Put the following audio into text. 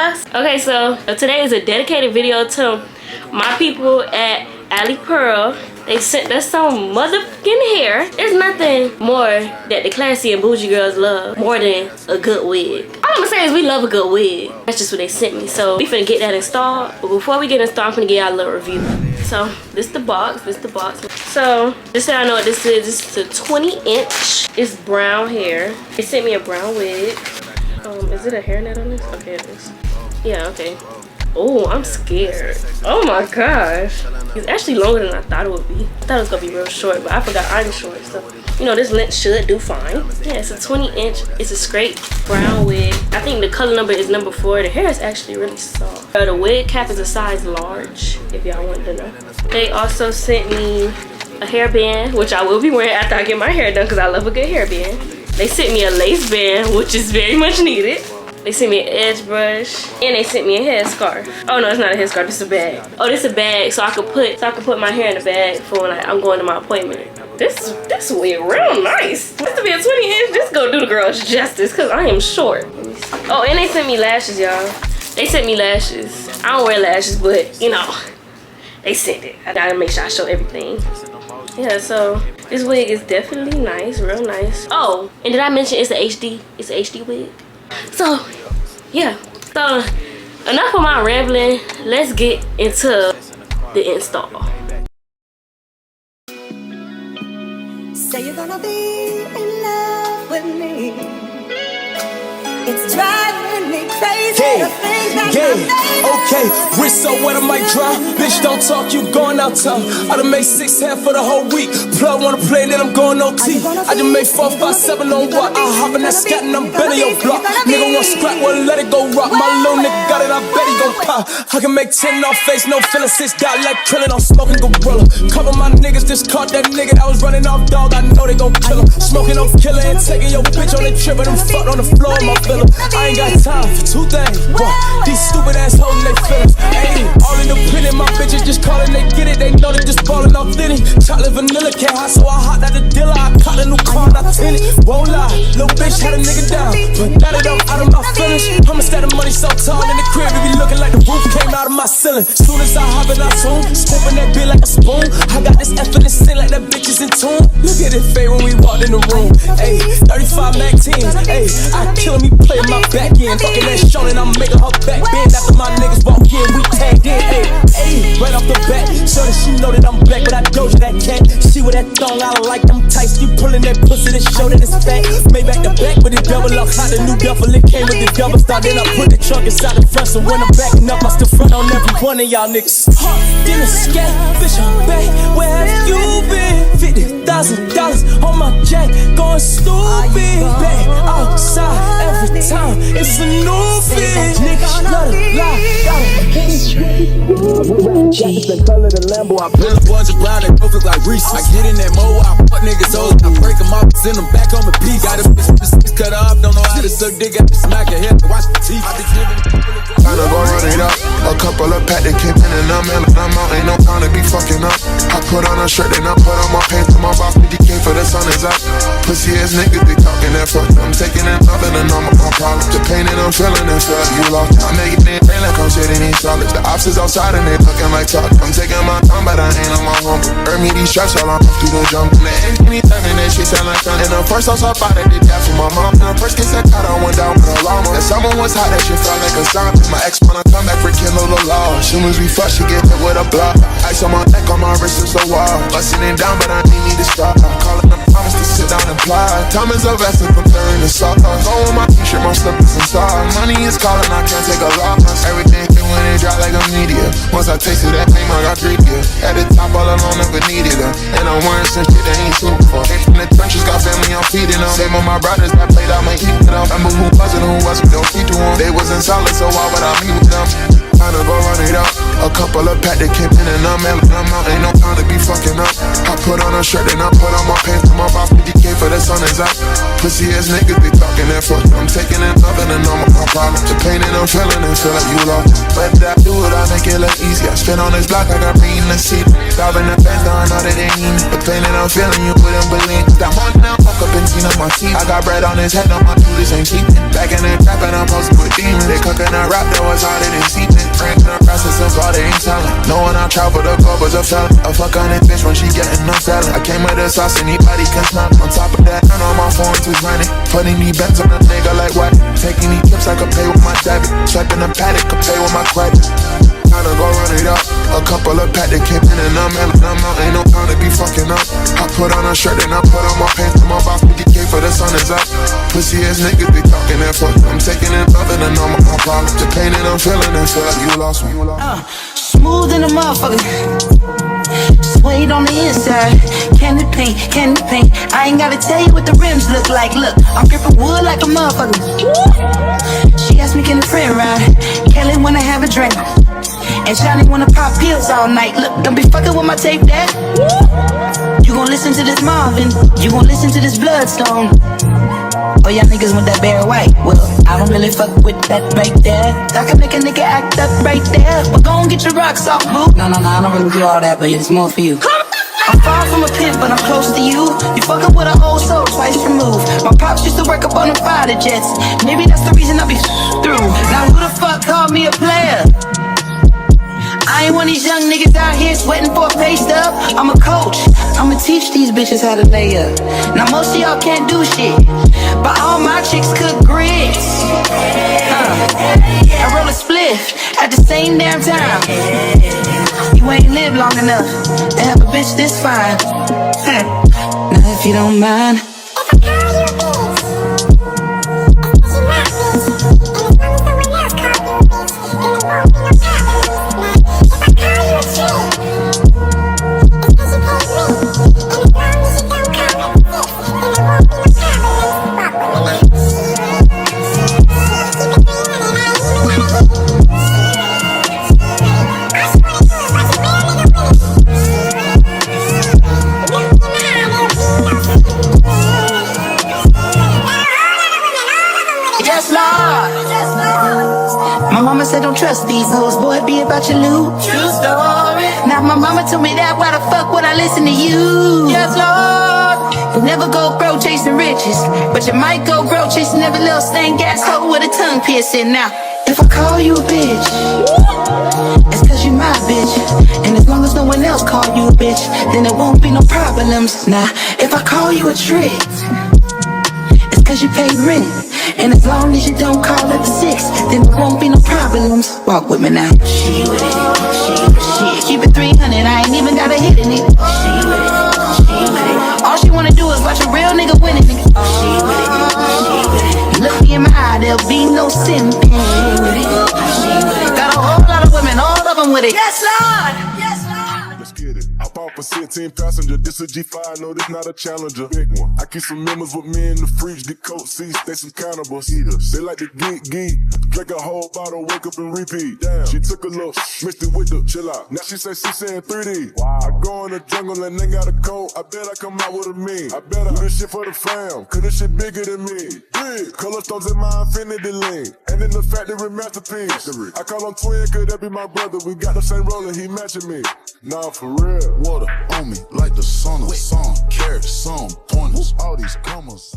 vlogs. Okay, so today is a dedicated video to my people at Alipearl. They sent us some motherfucking hair. There's nothing more that the classy and bougie girls love more than a good wig. All I'm gonna say is we love a good wig. That's just what they sent me. So we finna get that installed. But before we get installed, I'm finna give y'all a little review. So this the box. So just so I know what this is. This is a 20-inch. It's brown hair. They sent me a brown wig. Is it a hairnet on this? Okay, it is. Yeah, okay. Oh, I'm scared. Oh my gosh. It's actually longer than I thought it would be. I thought it was gonna be real short, but I forgot I'm short, so you know this length should do fine. Yeah, it's a 20-inch. It's a straight brown wig. I think the color number is number 4. The hair is actually really soft. The wig cap is a size large, if y'all want to know. They also sent me a hairband, which I will be wearing after I get my hair done because I love a good hairband. They sent me a lace band, which is very much needed. They sent me an edge brush, and they sent me a headscarf. Oh no, it's not a headscarf. This is a bag. Oh, this is a bag, so I could put my hair in the bag for when I'm going to my appointment. This wig real nice. This to be a 20-inch. This go do the girls justice, cause I am short. Oh, and they sent me lashes, y'all. They sent me lashes. I don't wear lashes, but you know, they sent it. I gotta make sure I show everything. Yeah, so this wig is definitely nice, real nice. Oh, and did I mention it's a HD? It's an HD wig. So yeah, so enough of my rambling. Let's get into the install. Say you're gonna be in love with me. It's driving me crazy. Okay, wrist so wet I might drop. Bitch, don't talk, you going out tough. I done made 6 half for the whole week. Plug wanna play, then I'm going OT. I just made 4, 5, 7 on what? I hop in that scat and I'm better your block. Nigga want scrap, well let it go rock. My little nigga got it, I bet he gon' pop. I can make 10 off face, no feelings. 6 got like krillin', I'm smoking gorilla. Cover my niggas, just caught that nigga that was running off dog. I know they gon' kill him. Smoking on killer and taking your bitch on the trip, and I'm fucked on the floor of my villa. I ain't got time for 2 things. What? These stupid ass hoes and they feelings. Ayy, all independent, my bitches just callin', they get it. They know they just ballin' authentic. Chocolate vanilla can't hot, so I hopped out the dealer. I caught a new car and I tint it. Won't lie, little bitch had a nigga down, but now that I'm out of my feelings, I'ma stack the money so tall in the crib, it be looking like the roof came out of my ceiling. Soon as I hop in, I zoom, scooping that bitch like a spoon. I got this effortless sin like that bitch is in tune. Look at it fade when we walked in the room. Ayy, 35 Mac 10s. Ayy, I killin' me playing my back end. Fucking that short and I'm making her back bend. After my niggas walk in, we tagged in. Ayy, right off the bat, so that she know that I'm back. But I doja that cat. She with that thong, I like them tights. You pulling that pussy to show that it's fat. Made back to back with the double up. How the new duffel, it came with the double star. Then I put the trunk inside the front. So when I'm backing up, I still front on every one of y'all niggas. Then a scat, bitch, I'm back. Where have you been? $50,000 on my jack, going stupid. Back outside every time. It's a new fit. Niggas love to lie. Jackets the color of the Lambo. I pull the ones around and look like Reese. I get in that mo, I fuck niggas old. I break them up, send them back on the piece. Got a bitch cut off, don't know how to suck dick. Got to smack your head, watch the teeth. I be giving. Tryna go run it up. A couple of pack that came in and I'm out. Ain't no time to be fucking up. I put on a shirt and I put on my pants. My boss 50K for the sun is up. Pussy ass niggas be talking that fuck. I'm taking it nothing and I'm my problem. The pain and I'm feeling and feel like you lost. I make it in pain like I'm shitting in solid. The ops is outside and they looking like talk. I'm taking my time but I ain't on my home. Earn me these straps while I'm through the jungle. Anytime and that shit sound like fun. And the first I saw fire, they did that for my mom. And the first kiss I got, I went down with a llama. That someone was hot, that shit felt like a zombie. My ex wanna come back for kindle the law. As soon as we fuck, she get hit with a block. Ice on my neck, on my wrist is so wild. Bustin' it down, but I need to stop. I'm calling the promise to sit down and fly. Time is a vessel from clearing the sauce. Go on my t-shirt, my slippers inside. Money is calling, I can't take a loss. Everything when it dry like a media. Once I tasted that pain, I got greedier. At the top, all alone, never needed her. And I'm wearing some shit that ain't super for. Came from the trenches, got family, I'm feeding them. Same with my brothers that played out my heat with them. Remember who wasn't, who wasn't, don't feed to them. They wasn't solid, so why would I meet with them? Tryna go run it up. A couple of pack that came in and I'm out. Ain't no time to be fucking up. I put on a shirt and I put on my pants. To my boss 50K for the sun is out. Pussy ass niggas be talking that fuck. I'm taking it nothing and I'm my problem. The pain and I'm feeling and feel like you lost. But I do it, I make it look easy. I spin on this block like I'm reading the seat. Driving the fence, though I know that they need me. The pain that I'm feeling, you wouldn't believe. That one now, fuck up and clean up my teeth. I got bread on his head, no my duties ain't cheap. Back in the trap and I'm posted with demons. They cooking a rap, though it's harder than seeping. Friends in the process of all they ain't telling. Knowing I travel the globe as a felon. A fuck on that bitch when she getting no selling. I came with the sauce, anybody can smell it. On top of that, I know my phone too running. Putting these bets on a nigga like what? Taking these tips, I could pay with my debit. Swiping the paddock, could pay with my credit. Gotta go run it up. A couple of pack that came in and I'm out. Ain't no time to be fucking up. I put on a shirt and I put on my pants. To my boss, 50K for the sun is up. Pussy ass niggas be talking that fuck. I'm taking it other than all my problems. The pain that I'm feeling and feel like you lost me. Smooth in the motherfucker. Suede on the inside. Candy paint, candy paint. I ain't gotta tell you what the rims look like. Look, I'm gripping wood like a motherfucker. She asked me, can a friend ride? Kelly wanna have a drink. And Johnny wanna pop pills all night. Look, don't be fucking with my tape, dad. You gon' listen to this Marvin. You gon' listen to this Bloodstone. Oh, y'all niggas want that Barry White. Well, I don't really fuck with that right there. I can make a nigga act up right there. But gon' get your rocks off, boo. No, I don't really do all that, but it's more for you. I'm far from a pimp, but I'm close to you. You fucking with an old soul twice removed. My pops used to work up on the fighter jets. Maybe that's the reason I be through. Now who the fuck called me a player? I ain't one of these young niggas out here sweating for a pay stub. I'm a coach, I'ma teach these bitches how to lay up. Now most of y'all can't do shit, but all my chicks cook grits. I roll a spliff at the same damn time. You ain't lived long enough to have a bitch this fine. Now if you don't mind, my mama said don't trust these hoes, boy, be about your loot. True story. Now my mama told me that, why the fuck would I listen to you? Yes, Lord. You'll never go broke chasing riches, but you might go broke chasing every little stank ass hoe with a tongue piercing. Now, if I call you a bitch, it's cause you my bitch. And as long as no one else call you a bitch, then there won't be no problems. Now, if I call you a trick, it's cause you pay rent. And as long as you don't call at the 6, then there won't be no problems. Walk with me now. She with it. Keep it 300, I ain't even got a hit in it. She with it. All she wanna do is watch a real nigga winning, nigga. She with it. Look me in my eye, there'll be no simping. Got a whole lot of women, all of them with it. Yes, Lord. Yes, Lord. Let's get it. Hop off a 16 passenger, this a G5, no, this not a Challenger. Big one. I keep some members with me in the fridge, the coat seats, they some cannibals. Eaters. They like to geek. Drink a whole bottle, wake up and repeat. Damn. She took a look, mixed it with the chill out. Now she say she saying 3D. Wow. I go in the jungle and they got a coat, I bet I come out with a mean. I better do this shit for the fam, cause this shit bigger than me. Big. Color stones in my infinity lane, and in the factory masterpiece. I call him twin, could that be my brother? We got the same roller, he matching me. Nah, for real. Water on me like the sun, carrots, some pointers, all these commas.